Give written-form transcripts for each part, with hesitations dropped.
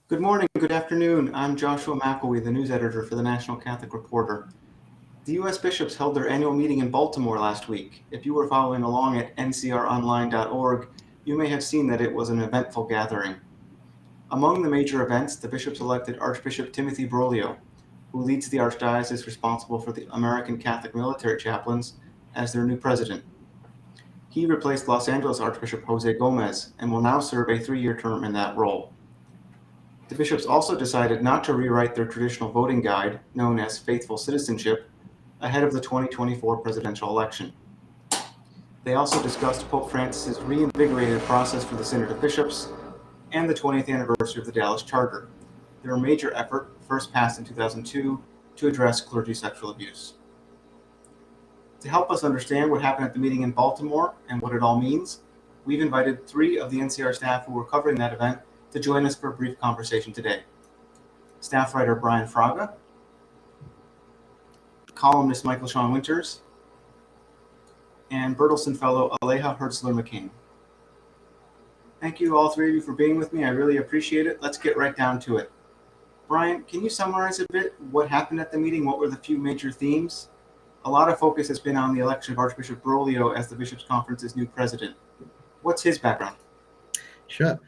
Good morning, good afternoon. I'm Joshua McElwee, the news editor for the National Catholic Reporter. The U.S. bishops held their annual meeting in Baltimore last week. If you were following along at ncronline.org, you may have seen that it was an eventful gathering. Among the major events, the bishops elected Archbishop Timothy Broglio, who leads the archdiocese responsible for the American Catholic military chaplains, as their new president. He replaced Los Angeles Archbishop Jose Gomez and will now serve a 3-year term in that role. The bishops also decided not to rewrite their traditional voting guide, known as Faithful Citizenship, ahead of the 2024 presidential election. They also discussed Pope Francis's reinvigorated process for the Synod of Bishops and the 20th anniversary of the Dallas Charter, their major effort, first passed in 2002, to address clergy sexual abuse. To help us understand what happened at the meeting in Baltimore and what it all means, we've invited 3 of the NCR staff who were covering that event to join us for a brief conversation today. Staff writer Brian Fraga, columnist Michael Sean Winters, and Bertelsen fellow Aleja Hertzler-McCain. Thank you all 3 of you for being with me. I really appreciate it. Let's get right down to it. Brian, can you summarize a bit what happened at the meeting? What were the few major themes? A lot of focus has been on the election of Archbishop Broglio as the Bishops' Conference's new president. What's his background? Sure.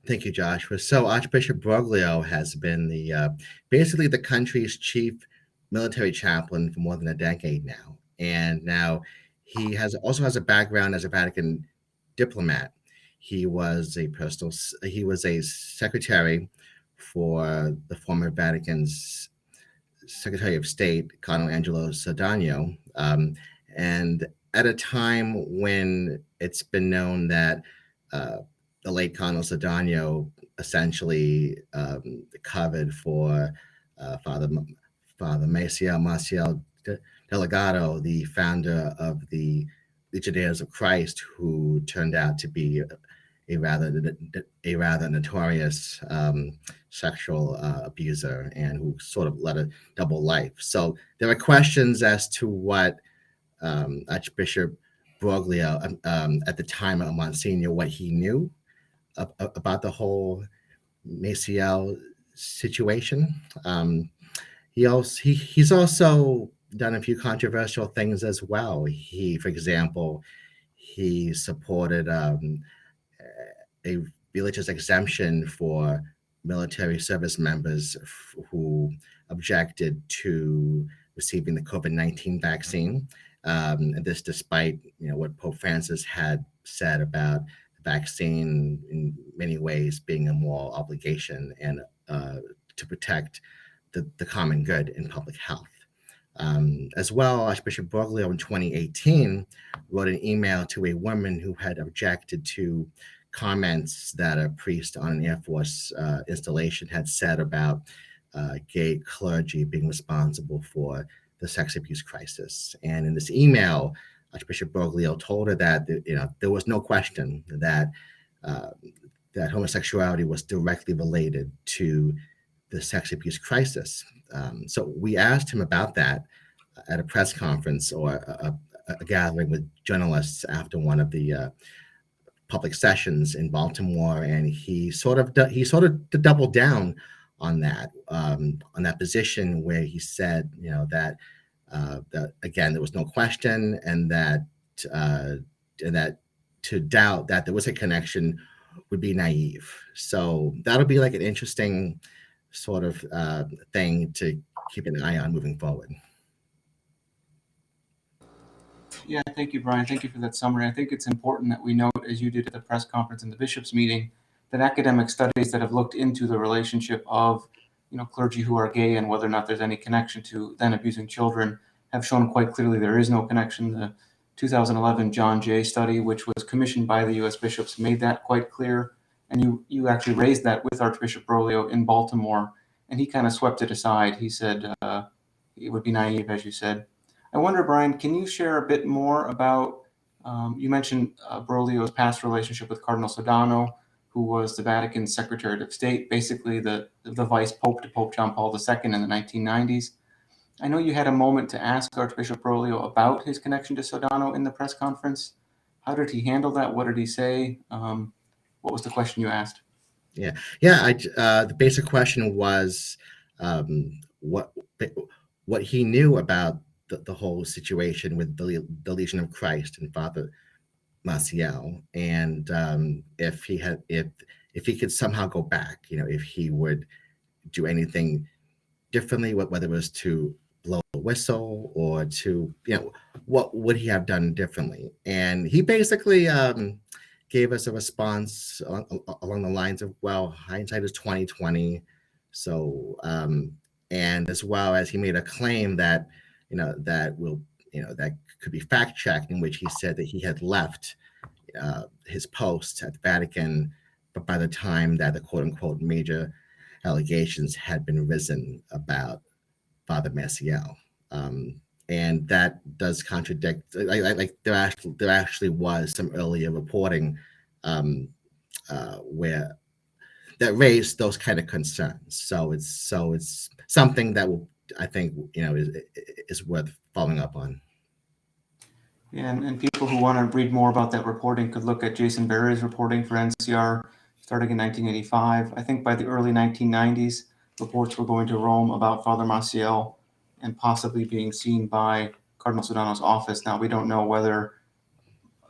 Thank you, Joshua. So Archbishop Broglio has been basically the country's chief military chaplain for more than a decade now. And now he also has a background as a Vatican diplomat. He was a secretary for the former Vatican's Secretary of State, Cardinal Angelo Sodano, and at a time when it's been known that the late Cardinal Sodano essentially covered for Father Maciel Delgado, the founder of the Legionnaires of Christ, who turned out to be a rather notorious sexual abuser and who sort of led a double life. So there are questions as to what Archbishop Broglio, at the time of Monsignor, what he knew about the whole Maciel situation. He's also done a few controversial things as well. For example, he supported a religious exemption for military service members who objected to receiving the COVID-19 vaccine. And this despite what Pope Francis had said about the vaccine in many ways being a moral obligation and to protect the common good in public health. As well, Archbishop Broglio in 2018 wrote an email to a woman who had objected to comments that a priest on an Air Force installation had said about gay clergy being responsible for the sex abuse crisis. And in this email, Archbishop Broglio told her that there was no question that that homosexuality was directly related to the sex abuse crisis. So we asked him about that at a press conference or a gathering with journalists after one of the public sessions in Baltimore, and he sort of doubled down on that position where he said that again there was no question, and that to doubt that there was a connection would be naive. So that'll be like an interesting sort of thing to keep an eye on moving forward. Yeah, thank you, Brian. Thank you for that summary. I think it's important that we note, as you did at the press conference and the bishops' meeting, that academic studies that have looked into the relationship of clergy who are gay and whether or not there's any connection to then abusing children have shown quite clearly there is no connection. The 2011 John Jay study, which was commissioned by the U.S. bishops, made that quite clear. And you actually raised that with Archbishop Broglio in Baltimore, and he kind of swept it aside. He said it would be naive, as you said. I wonder, Brian, can you share a bit more about, you mentioned Broglio's past relationship with Cardinal Sodano, who was the Vatican Secretary of State, basically the vice pope to Pope John Paul II in the 1990s. I know you had a moment to ask Archbishop Broglio about his connection to Sodano in the press conference. How did he handle that? What did he say? What was the question you asked? The basic question was what he knew about the whole situation with the Legion of Christ and Father Maciel, and if he could somehow go back, if he would do anything differently, whether it was to blow a whistle or to, what would he have done differently? And he basically gave us a response along the lines of, well, hindsight is 2020. So, and as well as he made a claim that, that could be fact checked, in which he said that he had left his post at the Vatican, but by the time that the quote unquote major allegations had been risen about Father Maciel. And that does contradict, like there actually was some earlier reporting where that raised those kind of concerns. So it's something that I think is worth following up on. Yeah, and people who want to read more about that reporting could look at Jason Berry's reporting for NCR starting in 1985. I think by the early 1990s, reports were going to Rome about Father Maciel and possibly being seen by Cardinal Sodano's office. Now, we don't know whether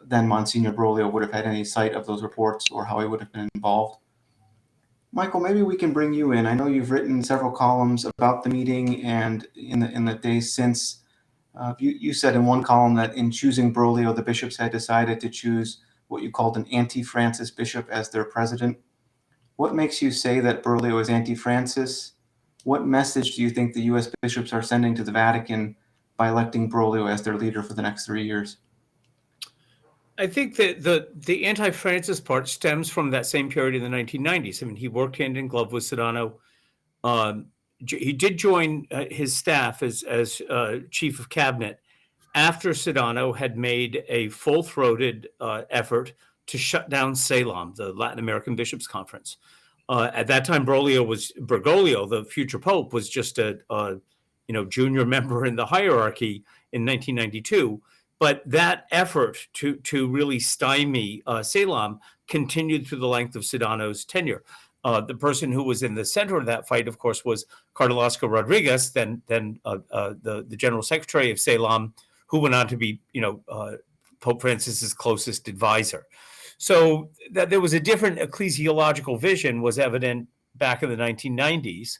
then Monsignor Broglio would have had any sight of those reports or how he would have been involved. Michael, maybe we can bring you in. I know you've written several columns about the meeting and in the days since. You said in one column that in choosing Broglio, the bishops had decided to choose what you called an anti-Francis bishop as their president. What makes you say that Broglio is anti-Francis? What message do you think the U.S. bishops are sending to the Vatican by electing Broglio as their leader for the next 3 years? I think that the anti-Francis part stems from that same period in the 1990s. I mean, he worked hand in glove with Sodano. He did join his staff as chief of cabinet after Sodano had made a full-throated effort to shut down CELAM, the Latin American Bishops' Conference. At that time, Bergoglio, the future pope, was just a junior member in the hierarchy in 1992. But that effort to really stymie CELAM continued through the length of Sodano's tenure. The person who was in the center of that fight, of course, was Cardinal Oscar Rodriguez, then the general secretary of CELAM, who went on to be, Pope Francis's closest advisor. So that there was a different ecclesiological vision was evident back in the 1990s.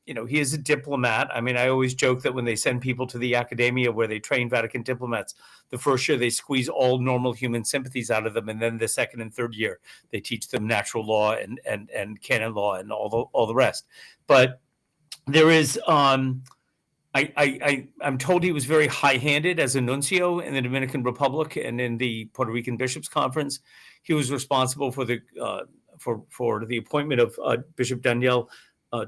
He is a diplomat. I mean, I always joke that when they send people to the academia where they train Vatican diplomats, the first year they squeeze all normal human sympathies out of them, and then the second and third year they teach them natural law and canon law and all the rest. But there is, I'm told he was very high-handed as a nuncio in the Dominican Republic and in the Puerto Rican Bishops' Conference. He was responsible for the appointment of Bishop Daniel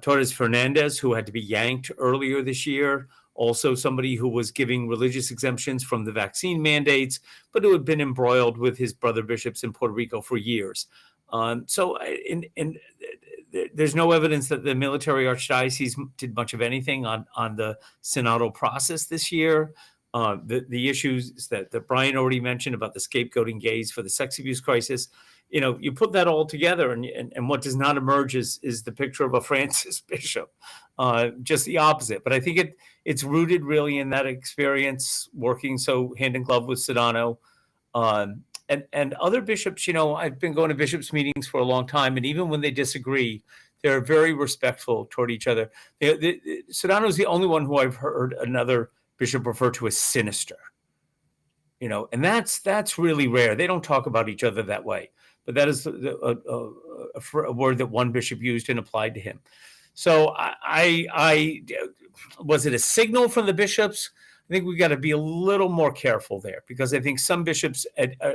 Torres Fernandez, who had to be yanked earlier this year. Also somebody who was giving religious exemptions from the vaccine mandates, but who had been embroiled with his brother bishops in Puerto Rico for years. There's no evidence that the military archdiocese did much of anything on the synodal process this year. The issues that Brian already mentioned about the scapegoating gays for the sex abuse crisis, you put that all together and what does not emerge is the picture of a Francis bishop, just the opposite. But I think it's rooted really in that experience working so hand in glove with Sodano. And other bishops, I've been going to bishops' meetings for a long time, and even when they disagree, they're very respectful toward each other. Sodano is the only one who I've heard another bishop refer to as sinister, and that's really rare. They don't talk about each other that way, but that is a word that one bishop used and applied to him. So I was it a signal from the bishops? I think we got to be a little more careful there, because I think some bishops.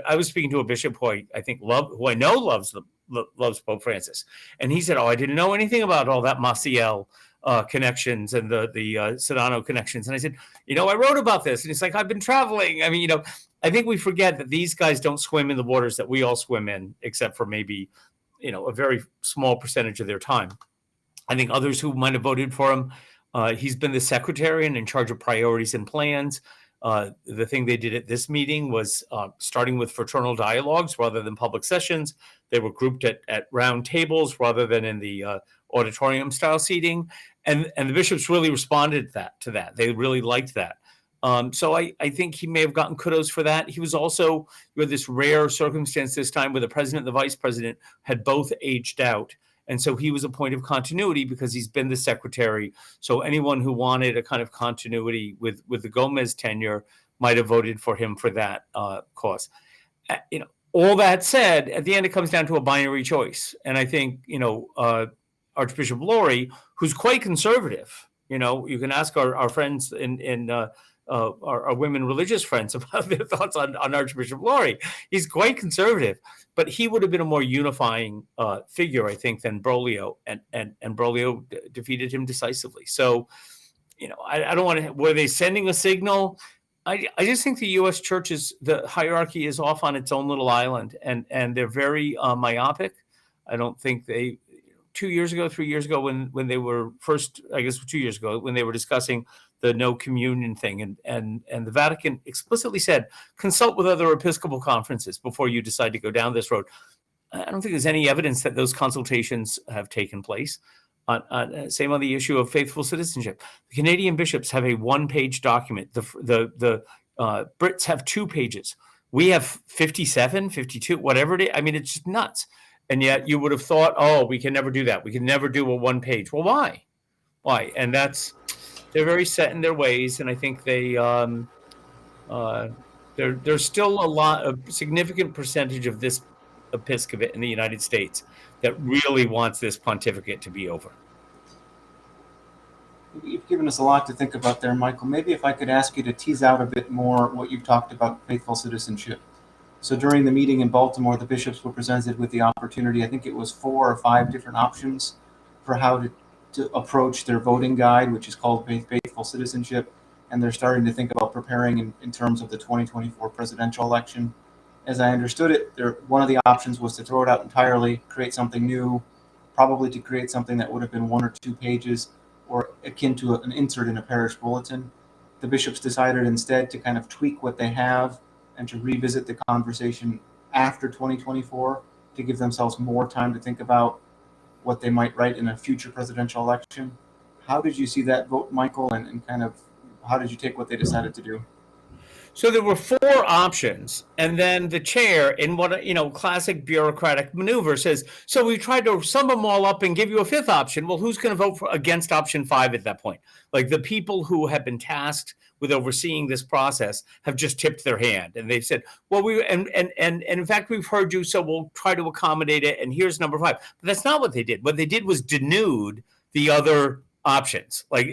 I was speaking to a bishop who I know loves Pope Francis, and he said, "Oh, I didn't know anything about all that Maciel connections and the Sodano connections." And I said, "I wrote about this," and he's like, "I've been traveling." I mean, I think we forget that these guys don't swim in the waters that we all swim in, except for maybe, a very small percentage of their time. I think others who might have voted for him. He's been the secretary and in charge of priorities and plans. The thing they did at this meeting was starting with fraternal dialogues rather than public sessions. They were grouped at round tables rather than in the auditorium style seating. And the bishops really responded to that. They really liked that. So I think he may have gotten kudos for that. He was also, you had this rare circumstance this time where the president and the vice president had both aged out. And so he was a point of continuity because he's been the secretary. So anyone who wanted a kind of continuity with the Gomez tenure might have voted for him for that cause. All that said, at the end, it comes down to a binary choice. And I think, Archbishop Lori, who's quite conservative, you can ask our friends in our women religious friends about their thoughts on Archbishop Lori. He's quite conservative, but he would have been a more unifying figure, I think, than Broglio, and Broglio defeated him decisively. So, I don't want to. Were they sending a signal? I just think the U.S. church the hierarchy is off on its own little island, and they're very myopic. I don't think 3 years ago, when they were first, I guess 2 years ago, when they were discussing the no communion thing, and the Vatican explicitly said, consult with other Episcopal conferences before you decide to go down this road. I don't think there's any evidence that those consultations have taken place. Same on the issue of faithful citizenship. The Canadian bishops have a one-page document. The Brits have 2 pages. We have 57, 52, whatever it is. I mean, it's just nuts. And yet you would have thought, oh, we can never do that. We can never do a one page. Well, why? Why? And they're very set in their ways. And I think there's still a significant percentage of this episcopate in the United States that really wants this pontificate to be over. You've given us a lot to think about there, Michael. Maybe if I could ask you to tease out a bit more what you've talked about faithful citizenship. So during the meeting in Baltimore, the bishops were presented with the opportunity, I think it was 4 or 5 different options for how to approach their voting guide, which is called Faithful Citizenship. And they're starting to think about preparing in terms of the 2024 presidential election. As I understood it, one of the options was to throw it out entirely, create something new, probably to create something that would have been 1 or 2 pages or akin to an insert in a parish bulletin. The bishops decided instead to kind of tweak what they have and to revisit the conversation after 2024 to give themselves more time to think about what they might write in a future presidential election. How did you see that vote, Michael, and kind of how did you take what they decided to do? So there were 4 options, and then the chair, in what classic bureaucratic maneuver, says, so we tried to sum them all up and give you a 5th option. Well, who's going to vote against option 5 at that point? Like, the people who have been tasked with overseeing this process have just tipped their hand, and they've said, well, and in fact, we've heard you, so we'll try to accommodate it, and here's number 5. But that's not what they did. What they did was denude the other options. Like,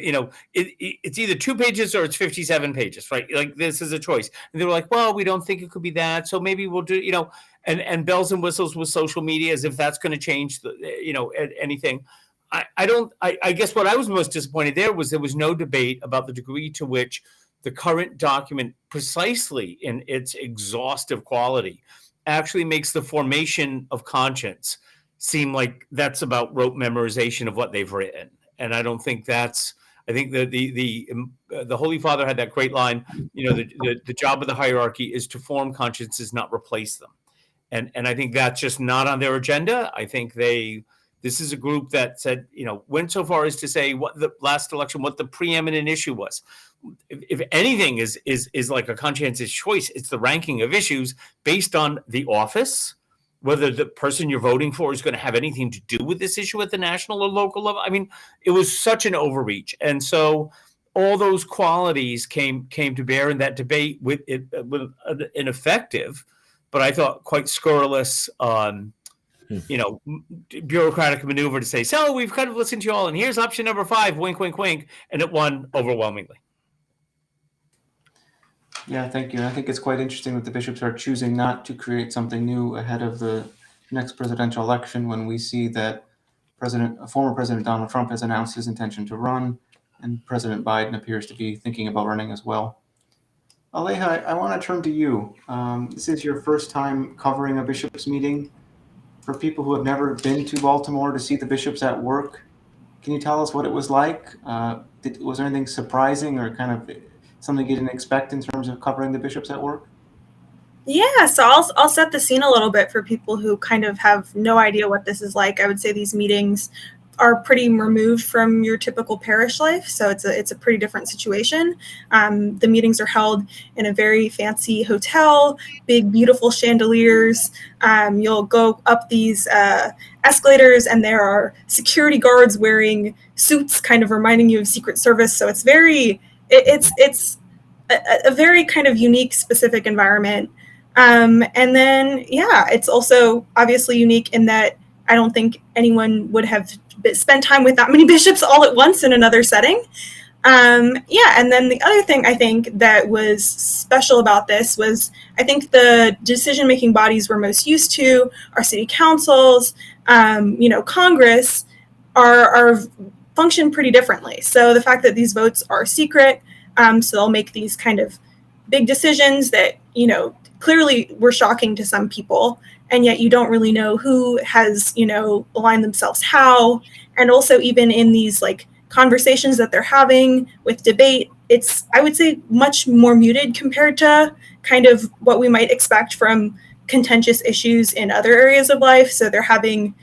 it's either 2 pages or it's 57 pages, right? Like, this is a choice. And they were like, well, we don't think it could be that, so maybe we'll do, and bells and whistles with social media as if that's going to change anything. I guess what I was most disappointed there was no debate about the degree to which the current document, precisely in its exhaustive quality, actually makes the formation of conscience seem like that's about rote memorization of what they've written. And I don't think that's. I think the Holy Father had that great line. The job of the hierarchy is to form consciences, not replace them. And I think that's just not on their agenda. I think this is a group that said, went so far as to say what the last election, what the preeminent issue was. If anything is like a conscientious choice, it's the ranking of issues based on the office, whether the person you're voting for is going to have anything to do with this issue at the national or local level. I mean, it was such an overreach. And so all those qualities came to bear in that debate with an effective, but I thought quite scurrilous, bureaucratic maneuver to say, so we've kind of listened to you all, and here's option number 5, wink, wink, wink, and it won overwhelmingly. Yeah, thank you. I think it's quite interesting that the bishops are choosing not to create something new ahead of the next presidential election when we see that former President Donald Trump has announced his intention to run, and President Biden appears to be thinking about running as well. Aleja, I want to turn to you. This is your first time covering a bishops' meeting. For people who have never been to Baltimore to see the bishops at work, can you tell us what it was like? Was there anything surprising or kind of something you didn't expect in terms of covering the bishops at work? Yeah, so I'll set the scene a little bit for people who kind of have no idea what this is like. I would say these meetings are pretty removed from your typical parish life, so it's a pretty different situation. The meetings are held in a very fancy hotel, big beautiful chandeliers. You'll go up these escalators, and there are security guards wearing suits, kind of reminding you of Secret Service. So it's a very kind of unique, specific environment. And then, yeah, it's also obviously unique in that I don't think anyone would have spent time with that many bishops all at once in another setting. Yeah, and then the other thing I think that was special about this was I think the decision-making bodies we're most used to, our city councils, Congress, are function pretty differently. So the fact that these votes are secret, so they'll make these kind of big decisions that, clearly were shocking to some people, and yet you don't really know who has, aligned themselves how. And also even in these like conversations that they're having with debate, it's, I would say, much more muted compared to kind of what we might expect from contentious issues in other areas of life. So they're having,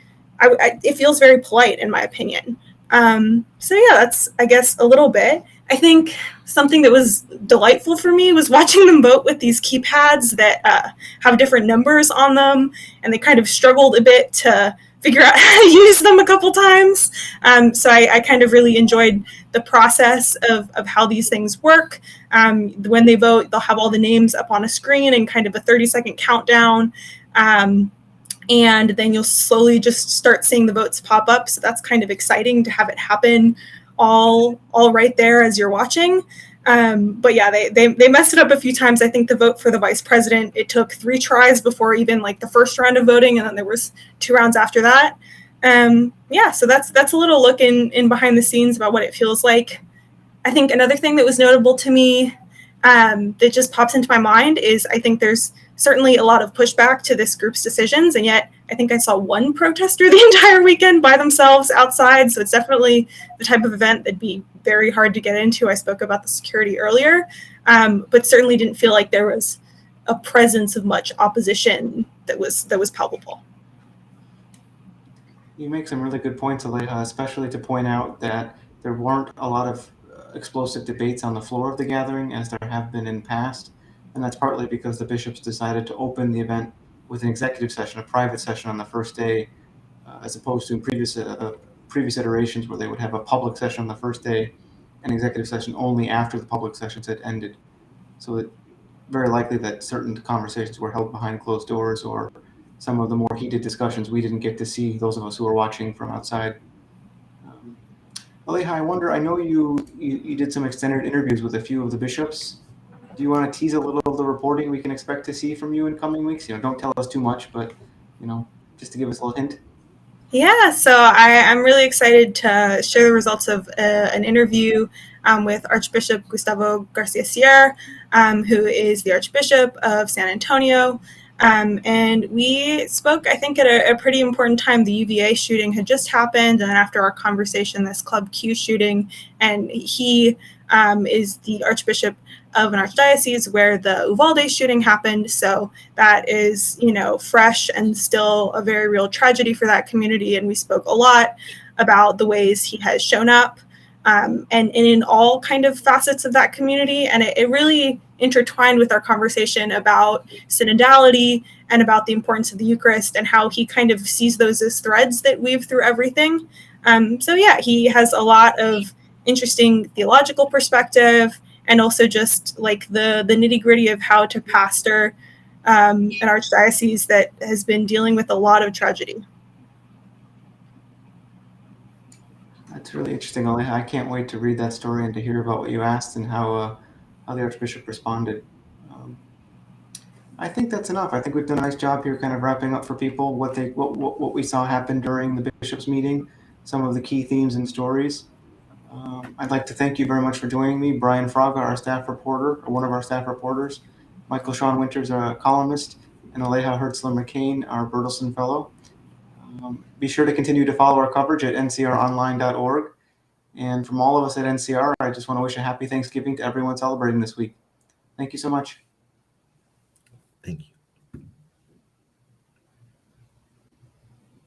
it feels very polite in my opinion. So yeah, that's, I guess, a little bit. I think something that was delightful for me was watching them vote with these keypads that have different numbers on them, and they kind of struggled a bit to figure out how to use them a couple times. So I kind of really enjoyed the process of how these things work. When they vote, they'll have all the names up on a screen and kind of a 30-second countdown. And then you'll slowly just start seeing the votes pop up. So that's kind of exciting to have it happen all right there as you're watching. But yeah, they messed it up a few times. I think the vote for the vice president, it took 3 tries before even like the first round of voting, and then there was 2 rounds after that. Yeah, so that's a little look in behind the scenes about what it feels like. I think another thing that was notable to me that just pops into my mind is I think there's certainly a lot of pushback to this group's decisions, and yet I think I saw one protester the entire weekend by themselves outside, so it's definitely the type of event that'd be very hard to get into. I spoke about the security earlier, but certainly didn't feel like there was a presence of much opposition that was palpable. You make some really good points, Aleja, especially to point out that there weren't a lot of explosive debates on the floor of the gathering as there have been in past. And that's partly because the bishops decided to open the event with an executive session, a private session on the first day, as opposed to in previous iterations where they would have a public session on the first day and executive session only after the public sessions had ended. So it's very likely that certain conversations were held behind closed doors, or some of the more heated discussions we didn't get to see, those of us who were watching from outside. Aleja, I wonder, I know you did some extended interviews with a few of the bishops. Do you want to tease a little of the reporting we can expect to see from you in coming weeks? Don't tell us too much, but just to give us a little hint. Yeah, so I'm really excited to share the results of an interview with Archbishop Gustavo Garcia Sierra, who is the Archbishop of San Antonio. And we spoke, I think, at a pretty important time. The UVA shooting had just happened, and after our conversation, this Club Q shooting, and he is the Archbishop of an archdiocese where the Uvalde shooting happened. So that is, fresh and still a very real tragedy for that community. And we spoke a lot about the ways he has shown up and in all kind of facets of that community. And it really intertwined with our conversation about synodality and about the importance of the Eucharist and how he kind of sees those as threads that weave through everything. So yeah, he has a lot of interesting theological perspective, and also just like the nitty gritty of how to pastor an archdiocese that has been dealing with a lot of tragedy. That's really interesting, Aleja. I can't wait to read that story and to hear about what you asked and how the Archbishop responded. I think that's enough. I think we've done a nice job here kind of wrapping up for people what we saw happen during the bishop's meeting, some of the key themes and stories. I'd like to thank you very much for joining me, Brian Fraga, our staff reporter, or one of our staff reporters, Michael Sean Winters, our columnist, and Aleja Hertzler-McCain, our Bertelsen fellow. Be sure to continue to follow our coverage at ncronline.org. And from all of us at NCR, I just want to wish a happy Thanksgiving to everyone celebrating this week. Thank you so much.